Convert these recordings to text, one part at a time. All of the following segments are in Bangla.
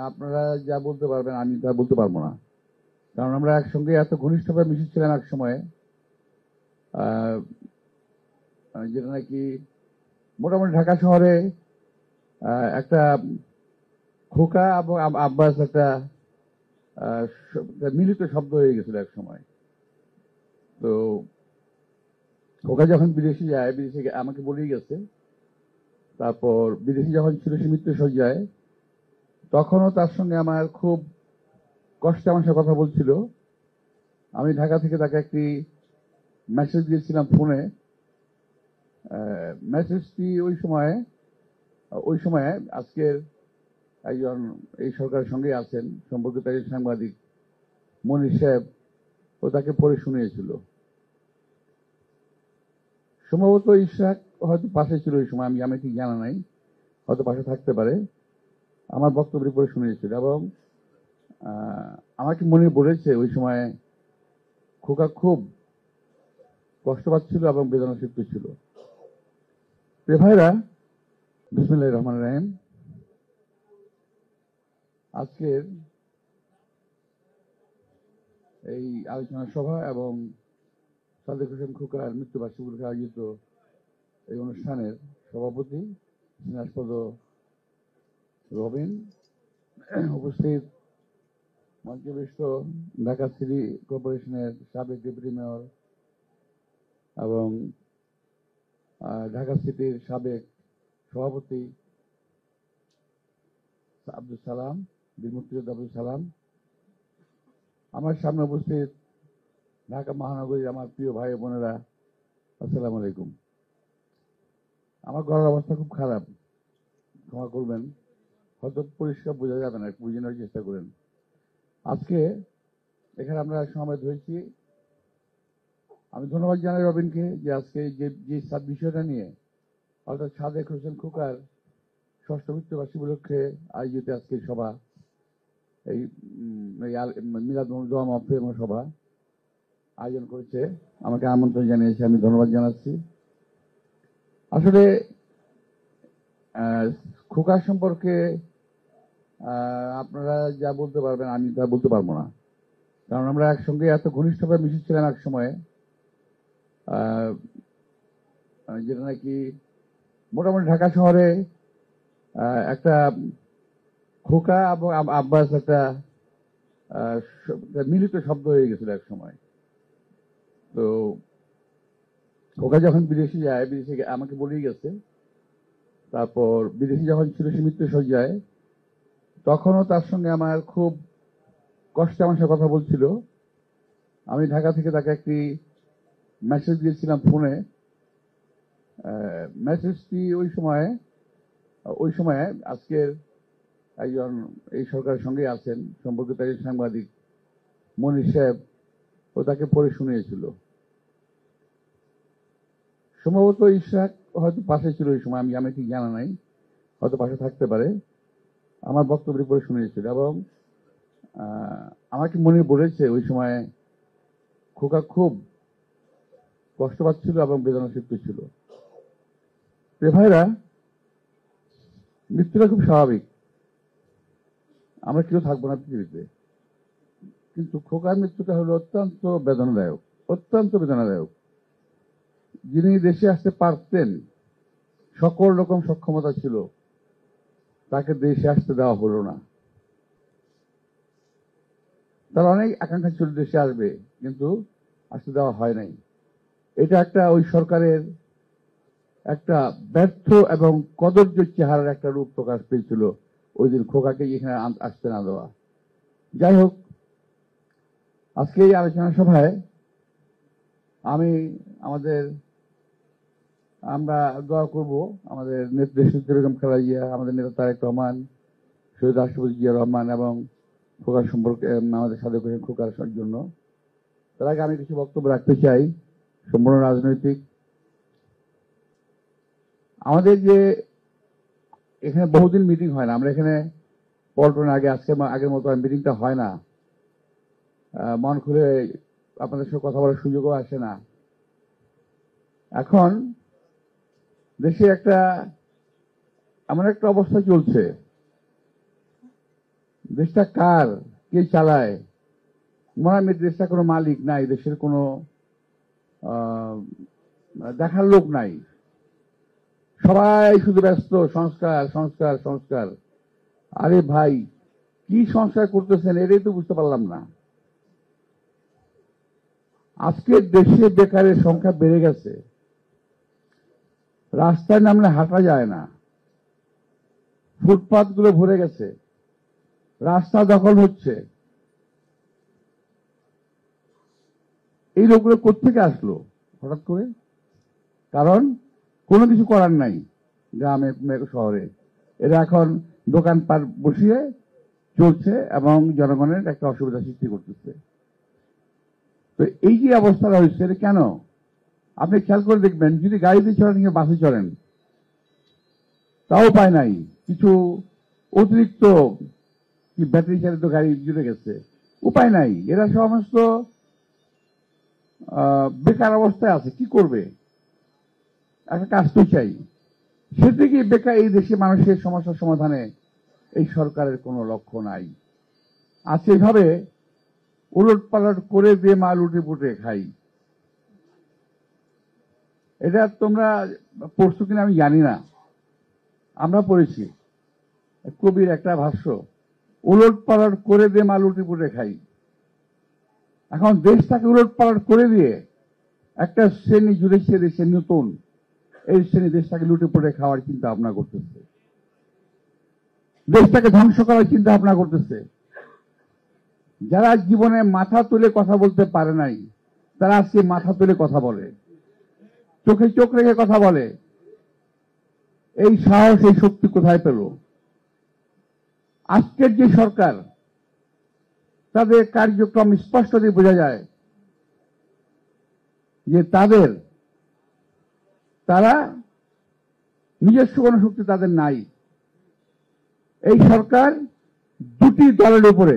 আপনারা যা বলতে পারবেন আমি তা বলতে পারবো না, কারণ আমরা একসঙ্গে এত ঘনিষ্ঠভাবে মিশেছিলাম এক সময়ে, যেটা নাকি মোটামুটি ঢাকা শহরে একটা খোকা এবং আব্বাস একটা মিলিত শব্দ হয়ে গেছিল এক সময়। তো খোকা যখন বিদেশে যায়, বিদেশে আমাকে বলেই গেছে, তারপর বিদেশে যখন ছিল সে মৃত্যুশয্যায়, তখনও তার সঙ্গে আমার খুব কষ্টে আমার সাথে কথা বলছিল। আমি ঢাকা থেকে তাকে একটি মেসেজ দিয়েছিলাম ফোনে। মেসেজটি ওই সময়ে আজকের একজন এই সরকারের সঙ্গে আছেন সম্পর্কিত একজন সাংবাদিক মনির সাহেব, ও তাকে পড়ে শুনিয়েছিল। সম্ভবত ইশরাক হয়তো পাশে ছিল ওই সময়, আমি ঠিক জানা নাই, হয়তো পাশে থাকতে পারে। আমার বক্তব্যের পরে শুনিয়েছিল এবং আমাকে মনির বলেছে ওই সময় খোকা খুব কষ্ট পাচ্ছিল এবং বেদনাসিক্ত ছিল। ভাইরা, বিসমিল্লাহির রহমানির রহিম। আজকের এই আলোচনা সভা এবং সাদেক হোসেন খোকার মৃত্যুবার্ষিকী উপলক্ষে আয়োজিত এই অনুষ্ঠানের সভাপতি সিনাজপদ রবিন, উপস্থিত মঞ্চবিষ্ট ঢাকা সিটি কর্পোরেশনের সাবেক ডেপুটি মেয়র এবং ঢাকা সিটির সাবেক সভাপতি আব্দুল সালাম, বীর মুক্তিযোদ্ধা আব্দুল সালাম, আমার সামনে উপস্থিত ঢাকা মহানগরীর আমার প্রিয় ভাই বোনেরা, আসসালামু আলাইকুম। আমার গলার অবস্থা খুব খারাপ, ক্ষমা করবেন, হয়তো পরিষ্কার বোঝা যাবে না, বুঝে নেওয়ার চেষ্টা করেন। আজকে এখানে আমরা সমবেত হয়েছি, আমি ধন্যবাদ জানাই রবিনকে যে আজকে যে বিষয়টা নিয়ে, অর্থাৎ সাদেক হোসেন খোকার ষষ্ঠ মৃত্যুবার্ষিকী উপলক্ষে আয়োজিত আজকের সভা, এই মিলাদ দোয়া মাহফিল সভা আয়োজন করেছে, আমাকে আমন্ত্রণ জানিয়েছে, আমি ধন্যবাদ জানাচ্ছি। আসলে খোকা সম্পর্কে আপনারা যা বলতে পারবেন আমি তা বলতে পারবো না, কারণ আমরা একসঙ্গে এত ঘনিষ্ঠভাবে মিশেছিলাম এক সময়ে, যেটা নাকি মোটামুটি ঢাকা শহরে একটা খোকা এবং আব্বাস একটা মিলিত শব্দ হয়ে গেছিল এক সময়। তো খোকা যখন বিদেশে যায়, বিদেশে আমাকে বলেই গেছে, তারপর বিদেশে যখন ছিল সে মৃত্যুশয্যায়, তখনও তার সঙ্গে আমার খুব কষ্টে আমার সাথে কথা বলছিল। আমি ঢাকা থেকে তাকে একটি মেসেজ দিয়েছিলাম ফোনে। মেসেজটি ওই সময়ে আজকের একজন এই সরকারের সঙ্গে আছেন সম্পর্কিত একজন সাংবাদিক মনির সাহেব, ও তাকে পড়ে শুনিয়েছিল। সম্ভবত ইশরাক হয়তো পাশে ছিল ওই সময়, আমি ঠিক জানা নাই, হয়তো পাশে থাকতে পারে। আমার বক্তব্যের পরে শুনিয়েছিল এবং আমাকে মনির বলেছে ওই সময় খোকা খুব কষ্ট পাচ্ছিল এবং বেদনাসিক্ত ছিল। ভাইরা, মৃত্যুটা খুব স্বাভাবিক, আমরা কেউ থাকবো না পৃথিবীতে, কিন্তু খোকার মৃত্যুটা হলো অত্যন্ত বেদনাদায়ক, অত্যন্ত বেদনাদায়ক। যিনি দেশে আসতে পারতেন, সকল রকম সক্ষমতা ছিল, তাকে দেশে আসতে দেওয়া হলো না। তার অনেক আকাঙ্ক্ষা ছিল দেশে আসবে, কিন্তু আসতে দেওয়া হয় নাই। এটা একটা ওই সরকারের একটা ব্যর্থ এবং কদর্য চেহারার একটা রূপ প্রকাশ পেয়েছিল ওই দিন খোকাকে এখানে আসতে না দেওয়া। যাই হোক, আজকে এই আলোচনা সভায় আমরা দোয়া করব আমাদের নেত্রী বেগম খালেদা জিয়া, আমাদের নেতা তারেক রহমান, শহীদ রাষ্ট্রপতি জিয়া রহমান এবং খোকার সম্পর্কে আমাদের সাদেক হোসেন খোকার জন্য। তার আগে আমি কিছু বক্তব্য রাখতে চাই, সম্পূর্ণ রাজনৈতিক। আমাদের যে এখানে বহুদিন মিটিং হয় না, আমরা এখানে পল্টনের আগের মতো মিটিংটা হয় না, মন খুলে আপনাদের সাথে কথা বলার সুযোগও আসে না। এখন দেশে এমন একটা অবস্থা চলছে, দেশটা কার, কে চালায়? মনে হয় দেশটা কোনো মালিক নাই, দেশের কোনো দেখার লোক নাই। সবাই শুধু ব্যস্ত সংস্কার সংস্কার সংস্কার। আরে ভাই, কি সংস্কার করতেছেন এটাই তো বুঝতে পারলাম না। আজকে দেশে বেকারের সংখ্যা বেড়ে গেছে, রাস্তায় নামলে হাঁটা যায় না, ফুটপাথ গুলো ভরে গেছে, রাস্তা দখল হচ্ছে। এই লোকগুলো কোত্থেকে আসলো হঠাৎ করে? কারণ কোনো কিছু করার নাই গ্রামে শহরে। এরা এখন দোকানপাট বসিয়ে চলছে এবং জনগণের একটা অসুবিধা সৃষ্টি করতেছে। তো এই যে অবস্থাটা হয়েছে এটা কেন? আপনি খেয়াল করে দেখবেন, যদি গাড়িতে চড়েন কিংবা বাসে চড়েন তাও পায় নাই, কিছু অতিরিক্ত কি ব্যাটারি চালিত গাড়ি জুড়ে গেছে, উপায় নাই। এরা সমস্ত বেকার অবস্থায় আছে, কি করবে? একটা কাজ তো চাই। সে থেকে বেকার এই দেশে মানুষের সমস্যার সমাধানে এই সরকারের কোনো লক্ষ্য নাই। আজকে এইভাবে উলট পালট করে দিয়ে মা লুটে পুটে খাই। এটা তোমরা পড়ছো কিনা আমি জানি না, আমরা পড়েছি কবির একটা ভাষ্য, উলট পালট করে দিয়ে মা লুটে পুটে খাই। এখন দেশটাকে উলট পালট করে দিয়ে একটা শ্রেণী জুড়েছে দেশে নতুন, এই শ্রেণী দেশটাকে লুটে পুটে খাওয়ার চিন্তা ভাবনা করতেছে, দেশটাকে ধ্বংস করার চিন্তা ভাবনা করতেছে। যারা জীবনে মাথা তুলে কথা বলতে পারে নাই তারা আজকে মাথা তুলে কথা বলে, চোখে চোখ রেখে কথা বলে। এই সাহস, এই শক্তি কোথায় পেল? আজকের যে সরকার, তাদের কার্যক্রম স্পষ্টতই বোঝা যায় যে তারা নিজস্ব কোনো শক্তি তাদের নাই। এই সরকার দুটি দলের উপরে,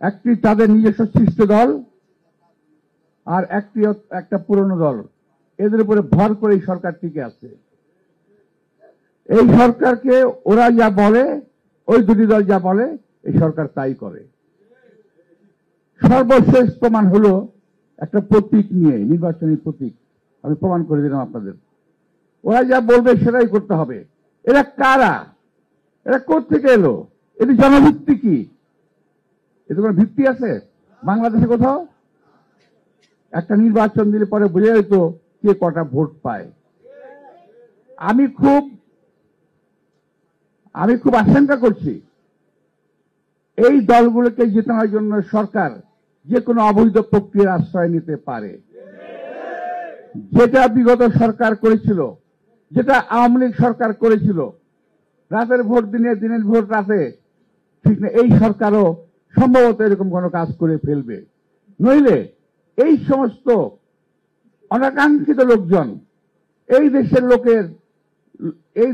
একটি তাদের নিজস্ব সৃষ্ট দল আর একটা পুরনো দল, এদের উপরে ভর করে এই সরকার টিকে আছে। এই সরকারকে ওরা যা বলে, ওই দুটি দল যা বলে, এই সরকার তাই করে। সর্বশেষ প্রমাণ হলো একটা প্রতীক নিয়ে, নির্বাচনী প্রতীক। আমি প্রমাণ করে দিলাম আপনাদের। ওরা যা বলবে সেটাই করতে হবে। এরা কারা? এরা কোত্থেকে এলো? এটি জনভিত্তি কি? এতে কোনো ভিত্তি আছে বাংলাদেশে কোথাও? একটা নির্বাচন দিলে পরে বোঝা যেত কে কটা ভোট পায়। আমি খুব আশঙ্কা করছি এই দলগুলোকে জেতানোর জন্য সরকার যে কোনো অবৈধ প্রক্রিয়ার আশ্রয় নিতে পারে। যেটা বিগত সরকার করেছিল, যেটা আওয়ামী লীগ সরকার করেছিল, রাতের ভোট দিনে, দিনের ভোট রাতে, ঠিক না, এই সরকারও সম্ভবত এরকম কোনো কাজ করে ফেলবে। নইলে এই সমস্ত অনাকাঙ্ক্ষিত লোকজন, এই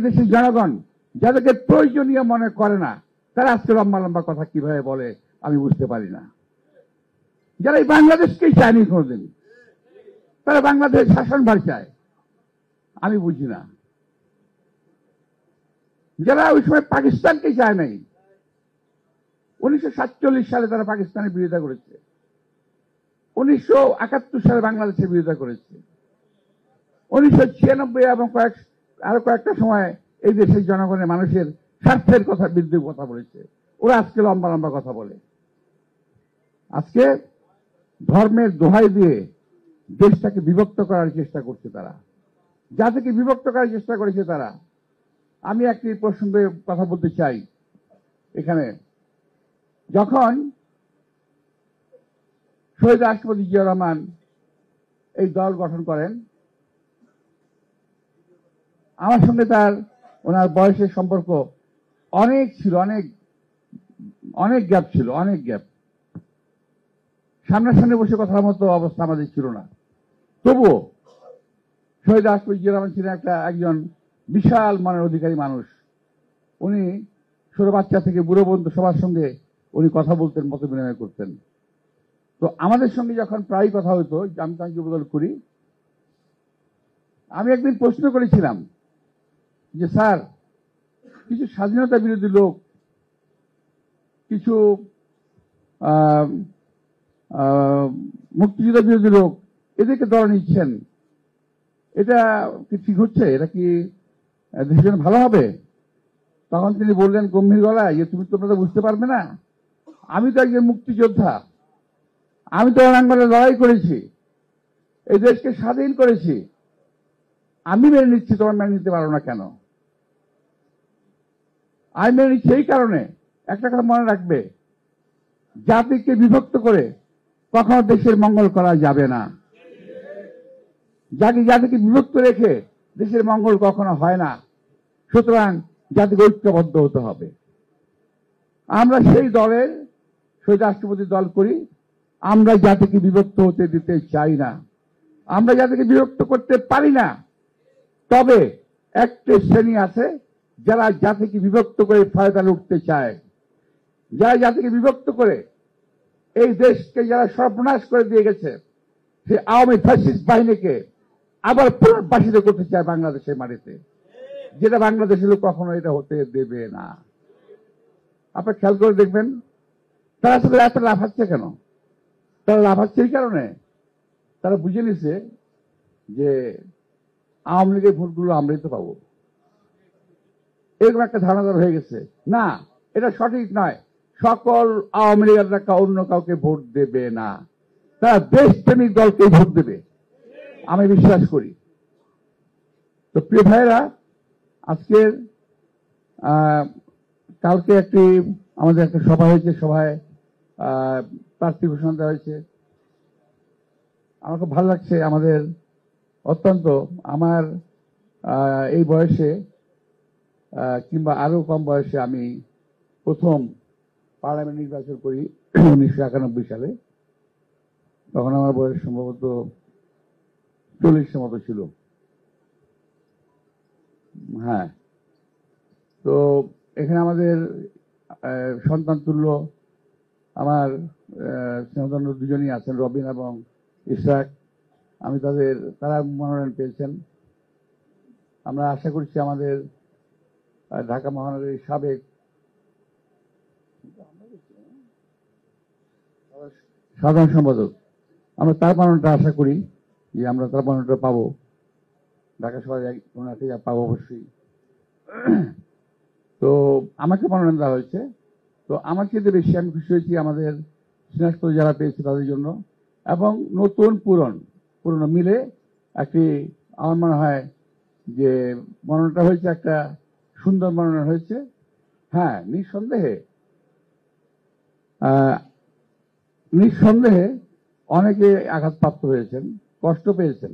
দেশের জনগণ যাদেরকে প্রয়োজনীয় মনে করে না, তারা আজকে লম্বা লম্বা কথা কিভাবে বলে আমি বুঝতে পারি না। যারা এই বাংলাদেশকেই চায়নি কোনোদিন, তারা বাংলাদেশ শাসনভার চায়, আমি বুঝি না। যারা ওই সময় পাকিস্তানকে চায় নাই, 1947 সালে তারা পাকিস্তানের বিরোধিতা করেছে, 1971 সালে বাংলাদেশের বিরোধিতা করেছে, 1996 এবং আরো কয়েকটা সময় এই দেশের জনগণের মানুষের স্বার্থের কথা বিরুদ্ধে কথা বলেছে। ওরা আজকে লম্বা লম্বা কথা বলে। আজকে ধর্মের দোহাই দিয়ে দেশটাকে বিভক্ত করার চেষ্টা করছে তারা, জাতিকে বিভক্ত করার চেষ্টা করেছে তারা। আমি একটি প্রসঙ্গে কথা বলতে চাই। এখানে যখন শহীদ রাষ্ট্রপতি জিয়া রহমান এই দল গঠন করেন, আমার সঙ্গে ওনার বয়সের সম্পর্ক অনেক ছিল, অনেক গ্যাপ ছিল, অনেক গ্যাপ। সামনাসামনি বসে কথার মতো অবস্থা আমাদের ছিল না। তবুও শহীদ রাষ্ট্রপতি জিয়া রহমান ছিলেন একজন বিশাল মনের অধিকারী মানুষ। উনি ছোট বাচ্চা থেকে বুড়ো পর্যন্ত সবার সঙ্গে উনি কথা বলতেন, মত বিনিময় করতেন। তো আমাদের সঙ্গে যখন প্রায় কথা হতো, আমি তাকে যুবদল করি, আমি একদিন প্রশ্ন করেছিলাম যে স্যার, কিছু স্বাধীনতা বিরোধী লোক কিছু মুক্তিযুদ্ধ বিরোধী লোক এদেরকে দল নিচ্ছেন, এটা কি ঠিক হচ্ছে? এটা কি দেশের জন্য ভালো হবে? তখন তিনি বললেন গম্ভীর গলায়, যে তুমি তোমরা তো বুঝতে পারবে না, আমি তো একজন মুক্তিযোদ্ধা, আমি তো রণাঙ্গনে লড়াই করেছি, এই দেশকে স্বাধীন করেছি, আমি মেনে নিচ্ছি, তোমরা মেনে নিতে পারো না কেন? আমি মেনে নিচ্ছি এই কারণে, একটা কথা মনে রাখবে, জাতিকে বিভক্ত করে কখনো দেশের মঙ্গল করা যাবে না। জাতিকে বিভক্ত রেখে দেশের মঙ্গল কখনো হয় না। সুতরাং জাতিকে ঐক্যবদ্ধ হতে হবে। আমরা সেই দলের শহীদ রাষ্ট্রপতির দল করি, আমরা জাতিকে বিভক্ত হতে দিতে চাই না, আমরা জাতিকে বিভক্ত করতে পারি না। তবে একটা শ্রেণী আছে যারা জাতিকে বিভক্ত করে ফায়দা লুটতে চায়, যারা জাতিকে বিভক্ত করে এই দেশকে যারা সর্বনাশ করে দিয়ে গেছে, সেই আওয়ামী ফ্যাসিস্ট বাহিনীকে আবার পুনর্বাসিত করতে চায় বাংলাদেশের মাটিতে, যেটা বাংলাদেশের লোক কখনো এটা হতে দেবে না। আপনার খেয়াল করে দেখবেন, তারা আসলে এত লাফাচ্ছে কেন? তারা লাফাচ্ছে এই কারণে, তারা বুঝে নিছে যে আওয়ামী লীগের ভোটগুলো আমরাই তো পাবো, এরকম একটা ধারণা হয়ে গেছে। না, এটা সঠিক নয়। সকল আওয়ামী লীগের টাকা অন্য কাউকে ভোট দেবে না, তারা দেশপ্রেমিক দলকে ভোট দেবে, আমি বিশ্বাস করি। তো প্রিয় ভাইয়েরা, আজকের কালকে আমাদের একটা সভা হয়েছে, সভায় প্রার্থী ঘোষণা দেওয়া হয়েছে। আমার খুব ভালো লাগছে। আমাদের অত্যন্ত, আমার এই বয়সে কিংবা আরো কম বয়সে আমি প্রথম পার্লামেন্ট নির্বাচন করি 1991 সালে। তখন আমার বয়স সম্ভবত 40-এর মতো ছিল। হ্যাঁ, তো এখানে আমাদের সন্তান তুল্য আমার স্নেহধন্য দুজনই আছেন, রবিন এবং ইশরাক। তারা মনোনয়ন পেয়েছেন। আমরা আশা করছি আমাদের ঢাকা মহানগরীর সাবেক সাধারণ সম্পাদক, আমরা তার মনোনয়নটা আশা করি যে আমরা তার মনোনয়নটা পাবো, ঢাকা শহরে ওনাকে পাবো অবশ্যই। তো আমাকে মনোনয়ন দেওয়া হয়েছে। তো আমার ক্ষেত্রে বেশি আমি খুশি হয়েছি আমাদের সিনাজপুর যারা পেয়েছে তাদের জন্য, এবং নতুন পুরনো মিলে আমার মনে হয় যে মনোনয়নটা হয়েছে একটা সুন্দর মনোনয়ন হয়েছে। হ্যাঁ, নিঃসন্দেহে অনেকে আঘাতপ্রাপ্ত হয়েছেন, কষ্ট পেয়েছেন।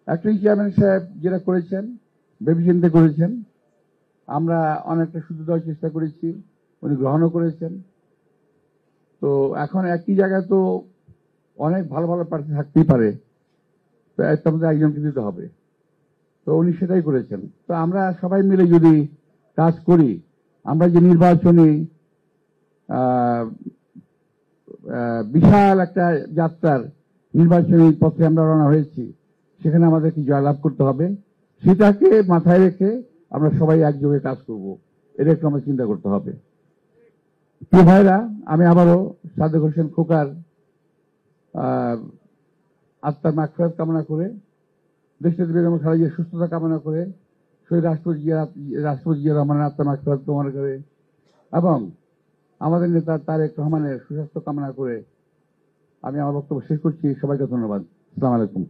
অ্যাক্টিং চেয়ারম্যান সাহেব যেটা করেছেন ভেবেচিন্তে করেছেন, আমরা অনেকটা সুযোগ দেওয়ার চেষ্টা করেছি, উনি গ্রহণও করেছেন। তো এখন একই জায়গায় তো অনেক ভালো ভালো প্রার্থী থাকতেই পারে, তো তার মধ্যে একজনকে দিতে হবে, তো উনি সেটাই করেছেন। তো আমরা সবাই মিলে যদি কাজ করি, আমরা যে নির্বাচনী বিশাল একটা যাত্রার নির্বাচনী পথে আমরা রওনা হয়েছি, সেখানে আমাদেরকে জয়লাভ করতে হবে। সেটাকে মাথায় রেখে আমরা সবাই একযোগে কাজ করব, এটা একটু আমাদের চিন্তা করতে হবে। প্রিয় ভাইরা, আমি আবারও সাদেক হোসেন খোকার আত্মার মাগফিরাত কামনা করে, দেশনেত্রী বেগম খালেদা জিয়ার সুস্থতা কামনা করে, শহীদ রাষ্ট্রপতি জিয়া রহমানের আত্মার মাগফিরাত কামনা করে, এবং আমাদের নেতা তারেক রহমানের সুস্বাস্থ্য কামনা করে আমি আমার বক্তব্য শেষ করছি। সবাইকে ধন্যবাদ। আসসালামু আলাইকুম।